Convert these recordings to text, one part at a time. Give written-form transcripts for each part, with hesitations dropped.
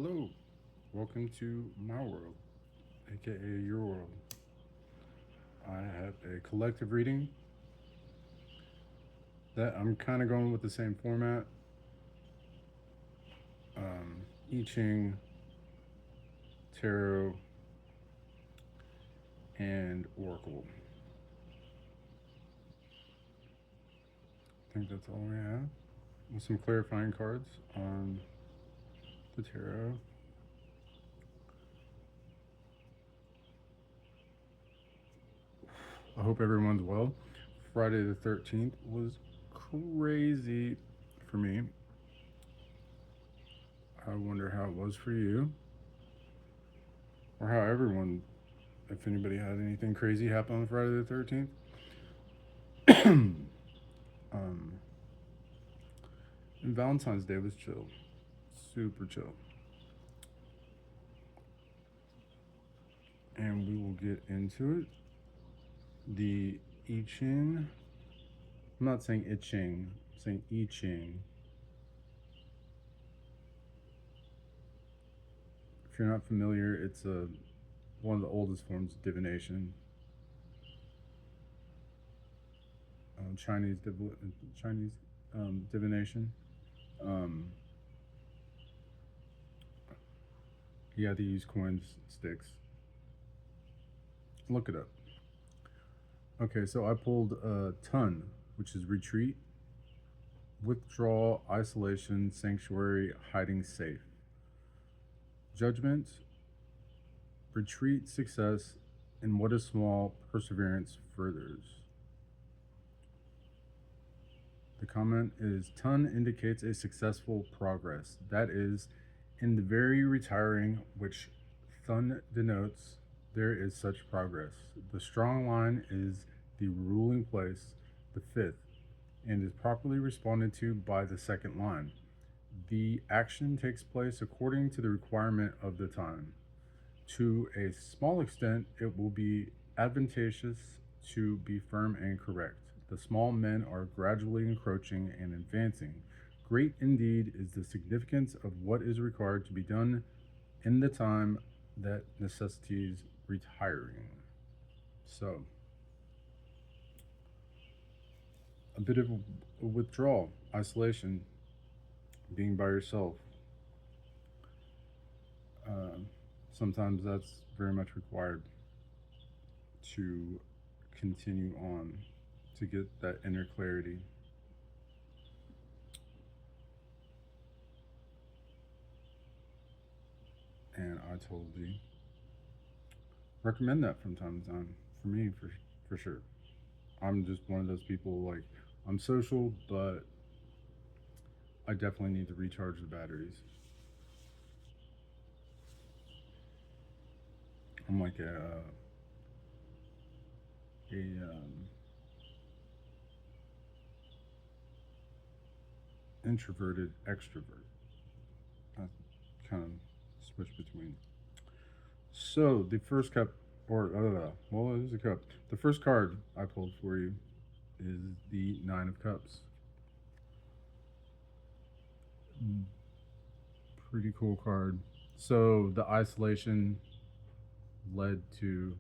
Hello, welcome to my world, aka your world. I have a collective reading that I'm kind of going with the same format. I Ching, Tarot, and Oracle. I think that's all we have. With some clarifying cards on the tarot. I hope everyone's well. Friday the 13th was crazy for me. I wonder how it was for you, or how everyone, if anybody had anything crazy happen on Friday the 13th. um, and Valentine's Day was chill, super chill. And we will get into it. The I Ching, I'm not saying I Ching, I'm saying I Ching. If you're not familiar, it's one of the oldest forms of divination. Chinese Chinese divination. Um, yeah, they use coins, sticks. Look it up. Okay, so I pulled a ton, which is retreat, withdraw, isolation, sanctuary, hiding safe. Judgment, retreat, success, and what is small, perseverance furthers. The comment is ton indicates a successful progress. That is, in the very retiring, which thun denotes, there is such progress. The strong line is the ruling place, the fifth, and is properly responded to by the second line. The action takes place according to the requirement of the time. To a small extent, it will be advantageous to be firm and correct. The small men are gradually encroaching and advancing. Great indeed is the significance of what is required to be done in the time that necessitates retiring. So, a bit of a withdrawal, isolation, being by yourself. Uh, Sometimes that's very much required to continue on, to get that inner clarity. And I totally recommend that from time to time. For me, for sure. I'm just one of those people, like, I'm social, but I definitely need to recharge the batteries. I'm like a introverted extrovert. I kind of switch between. So the first cup, or well, it is a cup. The first card I pulled for you is the Nine of Cups. Mm, Pretty cool card. So the isolation led to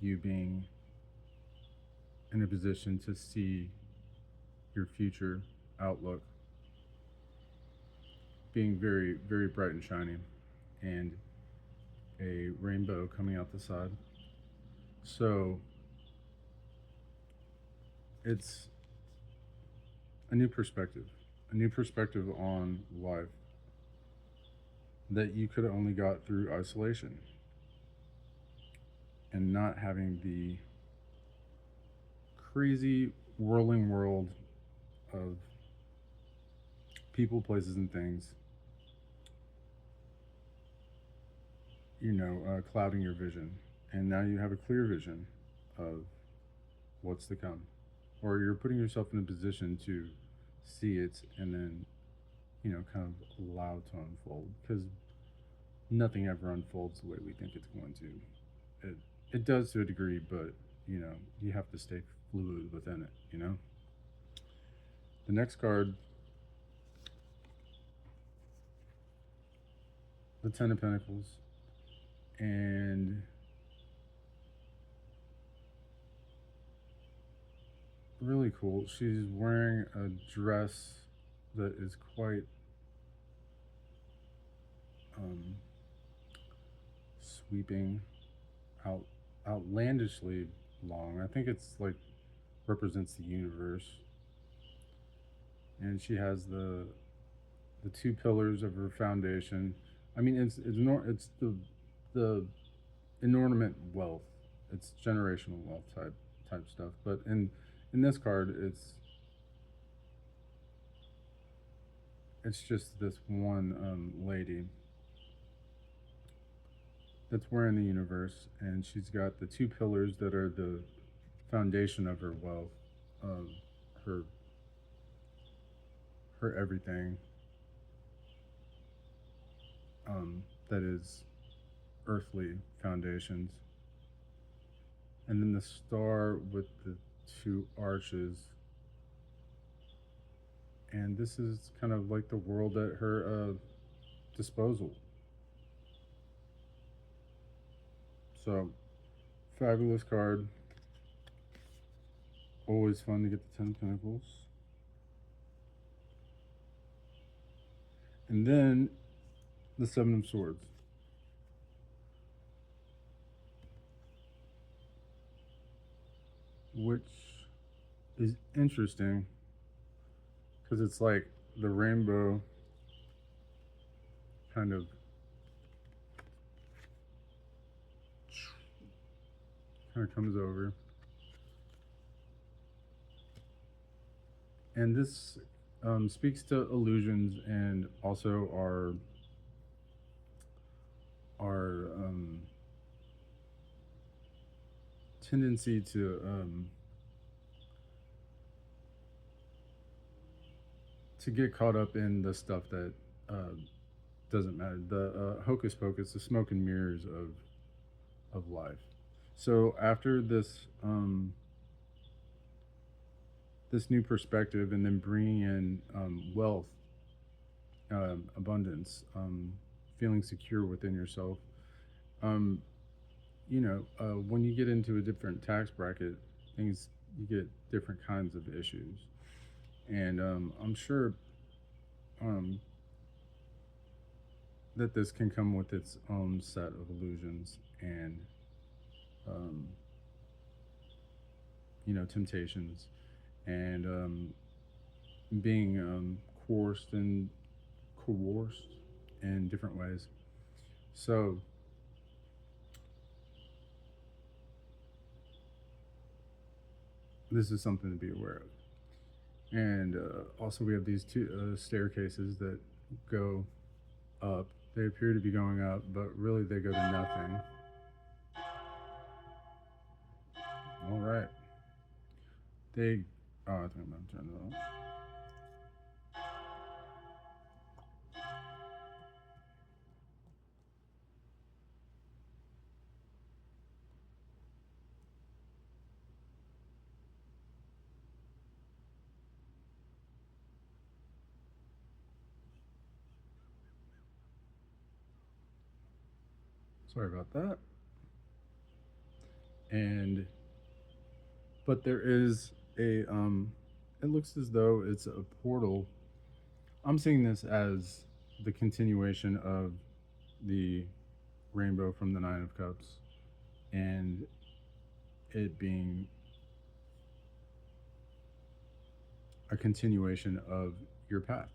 you being in a position to see your future outlook being very, very bright and shiny, and a rainbow coming out the side. So it's a new perspective on life that you could have only got through isolation and not having the crazy whirling world of people, places, and things, clouding your vision. And now you have a clear vision of what's to come. Or you're putting yourself in a position to see it and then, kind of allow it to unfold. Because nothing ever unfolds the way we think it's going to. It does to a degree, but, you have to stay fluid within it. The next card the Ten of Pentacles, and really cool. She's wearing a dress that is quite um, sweeping, out outlandishly long. I think it's like represents the universe, and she has the two pillars of her foundation. I mean, it's the inornament wealth. It's generational wealth type stuff. But in this card, it's just this one lady that's wearing the universe, and she's got the two pillars that are the foundation of her wealth, of her her everything. That is earthly foundations, and then the star with the two arches. And this is kind of like the world at her disposal. So, fabulous card. Always fun to get the Ten of Pentacles. And then the Seven of Swords, which is interesting because it's like the rainbow kind of comes over. And this speaks to illusions and also our tendency to get caught up in the stuff that uh, doesn't matter. The hocus pocus, the smoke and mirrors of life. So after this new perspective, and then bringing in wealth, abundance, feeling secure within yourself. Um, when you get into a different tax bracket, things you get different kinds of issues, and I'm sure um, that this can come with its own set of illusions and um, temptations, and being coerced and coerced in different ways. So this is something to be aware of. And also, we have these two staircases that go up. They appear to be going up, but really they go to nothing. All right. They. Oh, I think I'm going to turn it off. Sorry about that. And but there is a it looks as though it's a portal. I'm seeing this as the continuation of the rainbow from the Nine of Cups, and it being a continuation of your path,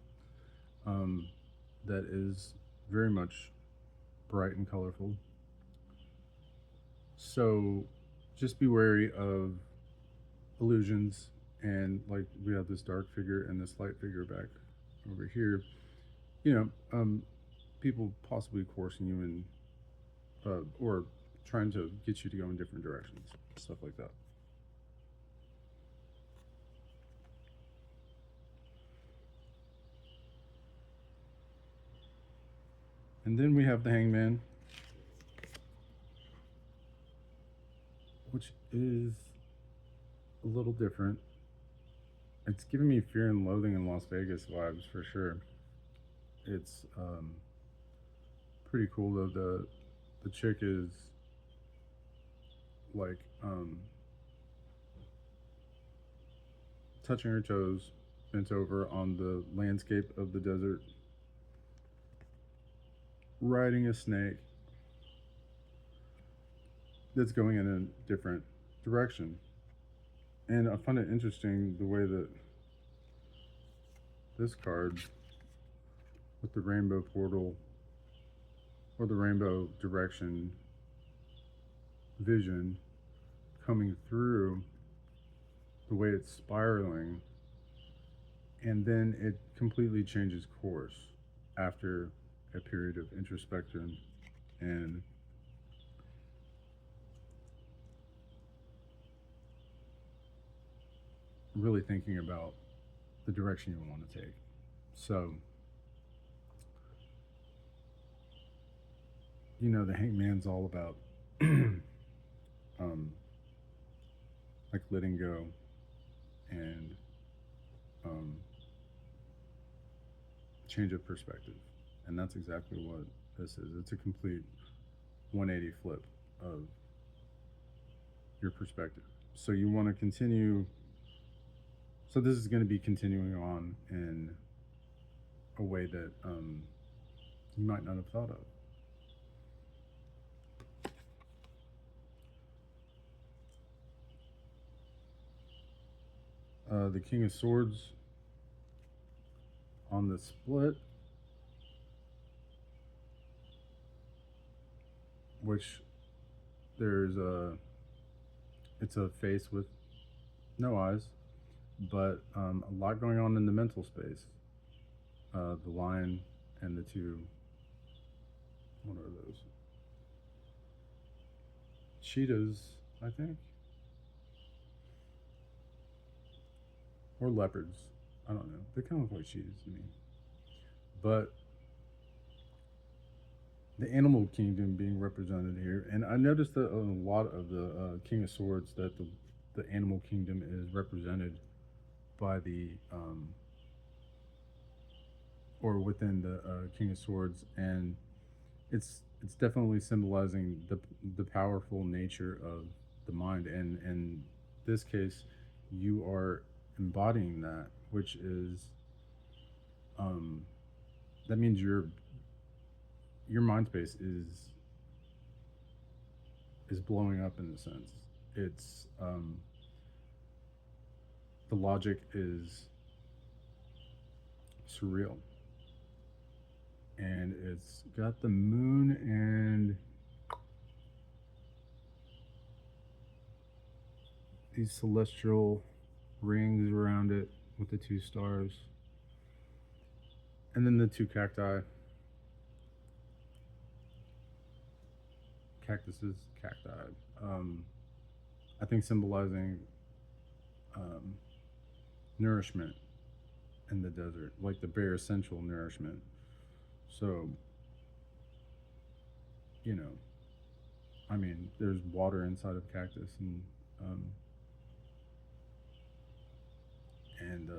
um, that is very much bright and colorful. So just be wary of illusions, and like we have this dark figure and this light figure back over here. You know, people possibly coercing you in, or trying to get you to go in different directions, stuff like that. And then we have the Hangman, which is a little different. It's giving me Fear and Loathing in Las Vegas vibes for sure. It's pretty cool though. The chick is like touching her toes, bent over on the landscape of the desert, riding a snake that's going in a different direction. And I find it interesting the way that this card with the rainbow portal or the rainbow direction vision coming through, the way it's spiraling, and then it completely changes course after a period of introspection and really thinking about the direction you want to take. So, the hangman's all about um, like letting go and um, change of perspective. And that's exactly what this is. It's a complete 180 flip of your perspective. So you want to continue. So this is going to be continuing on in a way that you might not have thought of. The King of Swords on the split, which there's it's a face with no eyes, but a lot going on in the mental space. The lion and the two, what are those? Cheetahs, I think, or leopards. I don't know. They kind of look like cheetahs to me. But the animal kingdom being represented here, and I noticed that a lot of the King of Swords that the animal kingdom is represented by the or within the King of Swords, and it's definitely symbolizing the powerful nature of the mind, and in this case, you are embodying that, which is um, that means your mind space is blowing up in a sense. It's the logic is surreal, and it's got the moon and these celestial rings around it with the two stars, and then the two cacti. Um, I think symbolizing um, nourishment in the desert, like the bare essential nourishment. So, you know, I mean, there's water inside of cactus, um, and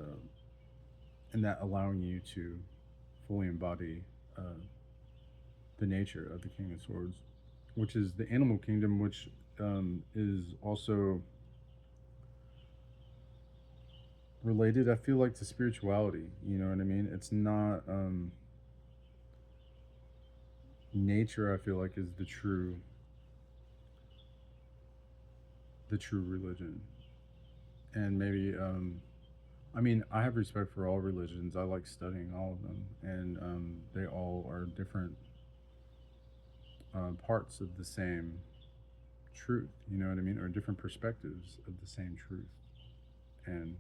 and that allowing you to fully embody the nature of the King of Swords, which is the animal kingdom, which is also related. I feel like to spirituality. You know what I mean? It's not nature. I feel like is the true religion, and maybe I mean, I have respect for all religions. I like studying all of them, and they all are different parts of the same truth. You know what I mean, or different perspectives of the same truth. And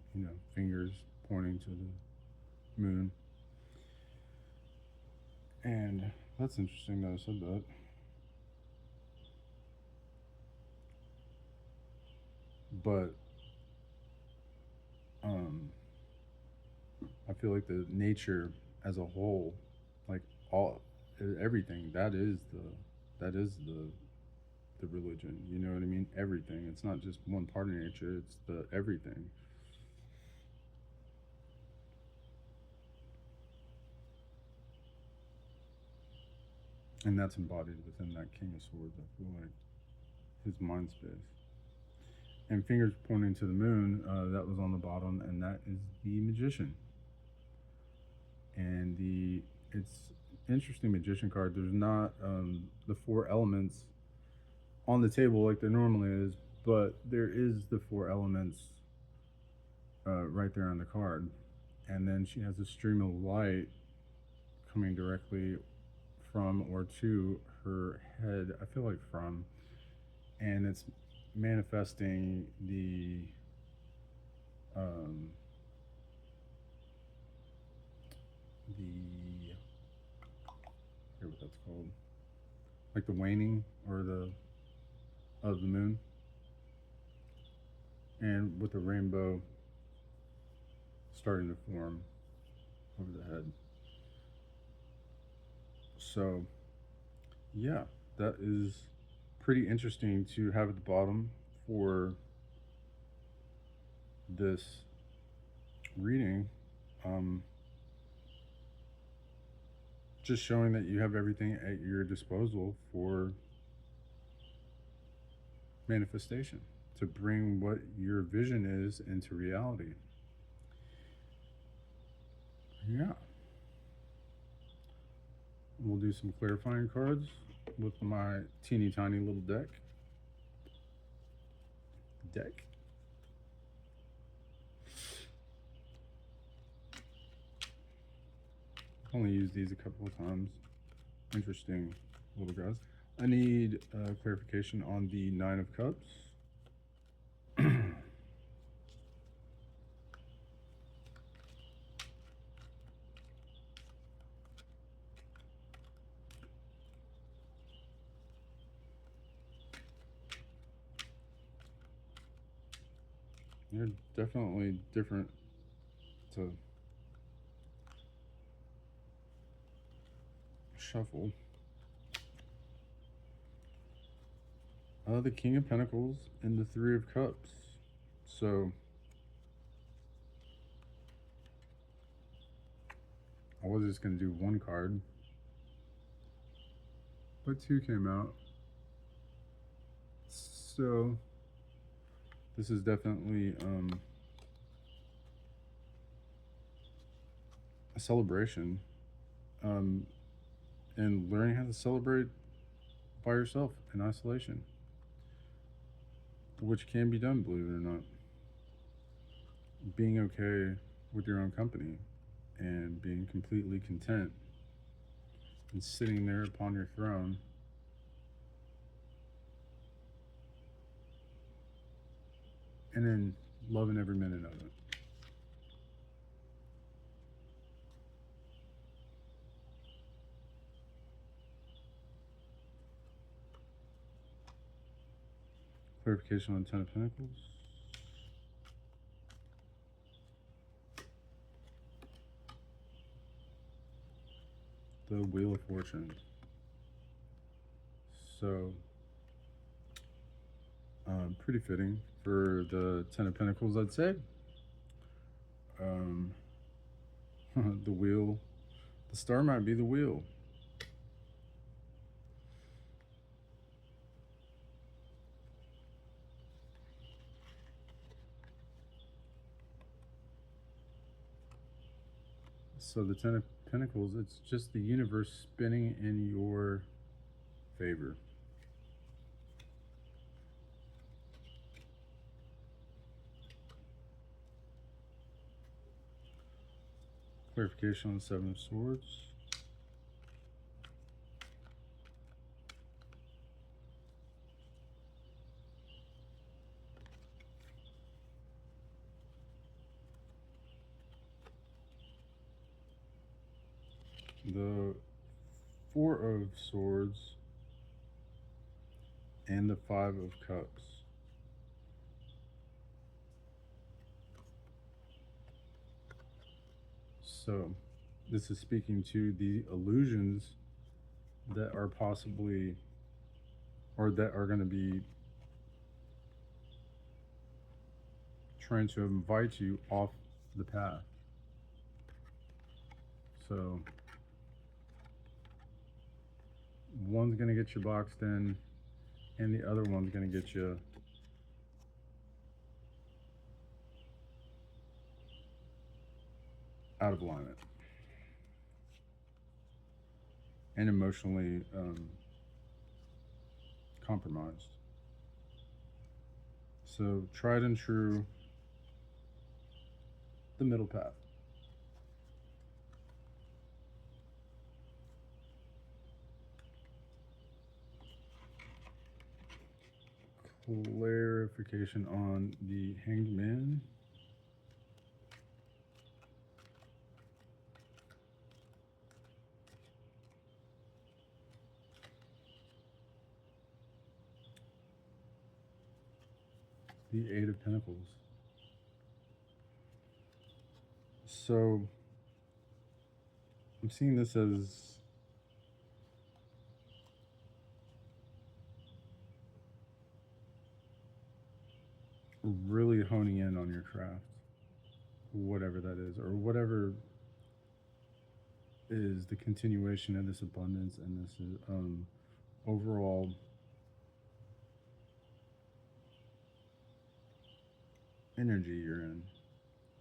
fingers pointing to the moon. And that's interesting that I said that. But um, I feel like the nature as a whole, like all everything, that is the religion. You know what I mean? Everything. It's not just one part of nature. It's the everything. And that's embodied within that King of Swords, I feel like, his mind space. And fingers pointing to the moon, that was on the bottom, and that is the Magician. And it's interesting Magician card. There's not the four elements on the table like there normally is, but there is the four elements right there on the card. And then she has a stream of light coming directly from or to her head. I feel like from, and it's manifesting um, the I forget what that's called, like the waning or the of the moon, and with the rainbow starting to form over the head. So yeah, that is pretty interesting to have at the bottom for this reading. Um, just showing that you have everything at your disposal for manifestation to bring what your vision is into reality. Yeah, we'll do some clarifying cards with my teeny tiny little deck. Only used these a couple of times. Interesting little guys. I need clarification on the Nine of Cups. They're definitely different to shuffle. The King of Pentacles and the Three of Cups. So I was just going to do one card, but two came out. So this is definitely a celebration, um, and learning how to celebrate by yourself in isolation, which can be done, believe it or not. Being okay with your own company and being completely content and sitting there upon your throne and then loving every minute of it. Clarification on Ten of Pentacles. The Wheel of Fortune. So, pretty fitting for the Ten of Pentacles, I'd say. Um, the wheel, the star might be the wheel. So the Ten of Pentacles, it's just the universe spinning in your favor. Clarification on the Seven of Swords. The Four of Swords and the Five of Cups. So this is speaking to the illusions that are possibly, or that are going to be trying to invite you off the path. So one's going to get you boxed in, and the other one's going to get you out of alignment and emotionally compromised. So, tried and true, the middle path. Clarification on the Hanged Man. The Eight of Pentacles. So I'm seeing this as really honing in on your craft, whatever that is, or whatever is the continuation of this abundance and this overall energy you're in.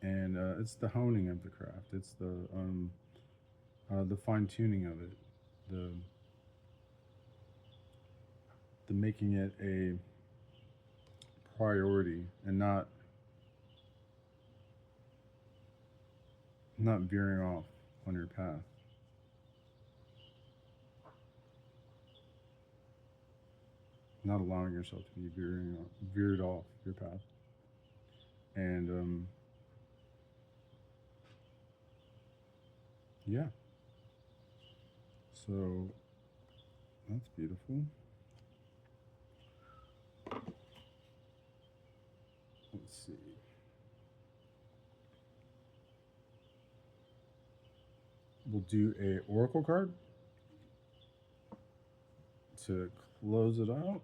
And it's the honing of the craft. It's the fine tuning of it, the the making it a priority and not veering off on your path. Not allowing yourself to be veered off your path. And yeah, so that's beautiful. Let's see. We'll do a oracle card to close it out.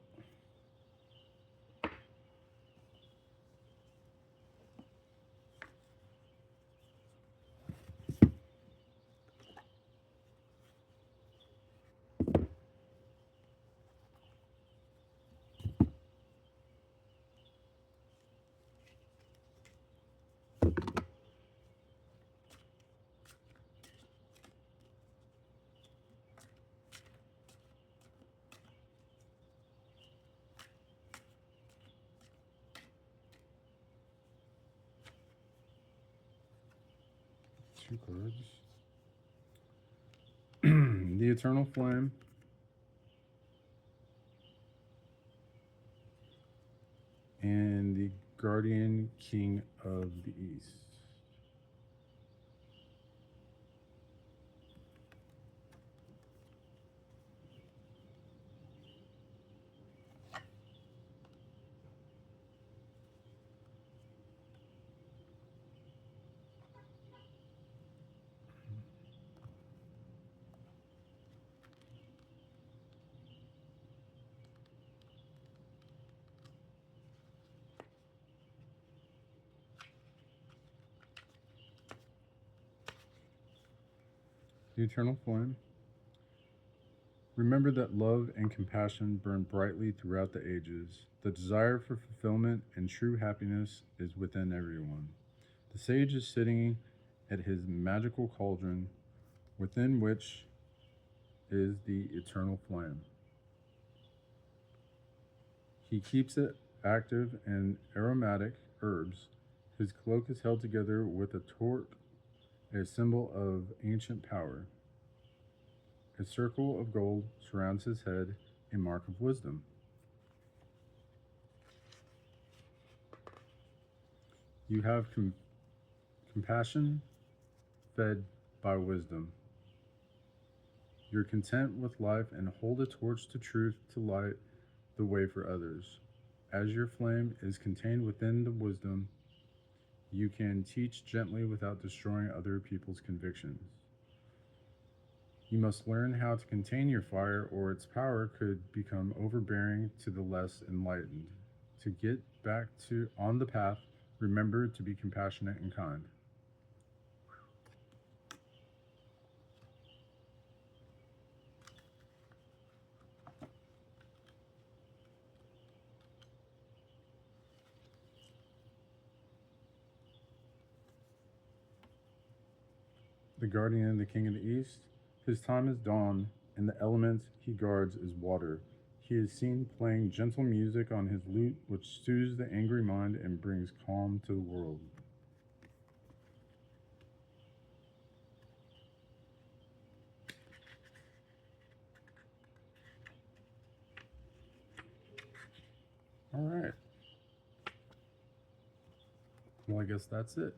Two cards. The Eternal Flame. And the Guardian King of the East. The Eternal Flame. Remember that love and compassion burn brightly throughout the ages. The desire for fulfillment and true happiness is within everyone. The sage is sitting at his magical cauldron, within which is the eternal flame. He keeps it active and aromatic herbs. His cloak is held together with a torque, a symbol of ancient power. A circle of gold surrounds his head, a mark of wisdom. You have compassion fed by wisdom. You're content with life and hold a torch to truth to light the way for others. As your flame is contained within the wisdom, you can teach gently without destroying other people's convictions. You must learn how to contain your fire, or its power could become overbearing to the less enlightened. To get back to on the path, remember to be compassionate and kind. the guardian and the king of the east. His time is dawn, and the element he guards is water. He is seen playing gentle music on his lute, which soothes the angry mind and brings calm to the world. All right. Well, I guess that's it.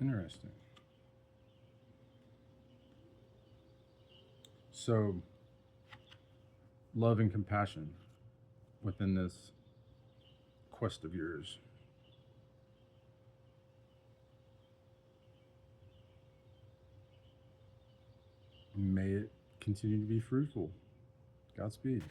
Interesting. So, love and compassion within this quest of yours. May it continue to be fruitful. Godspeed.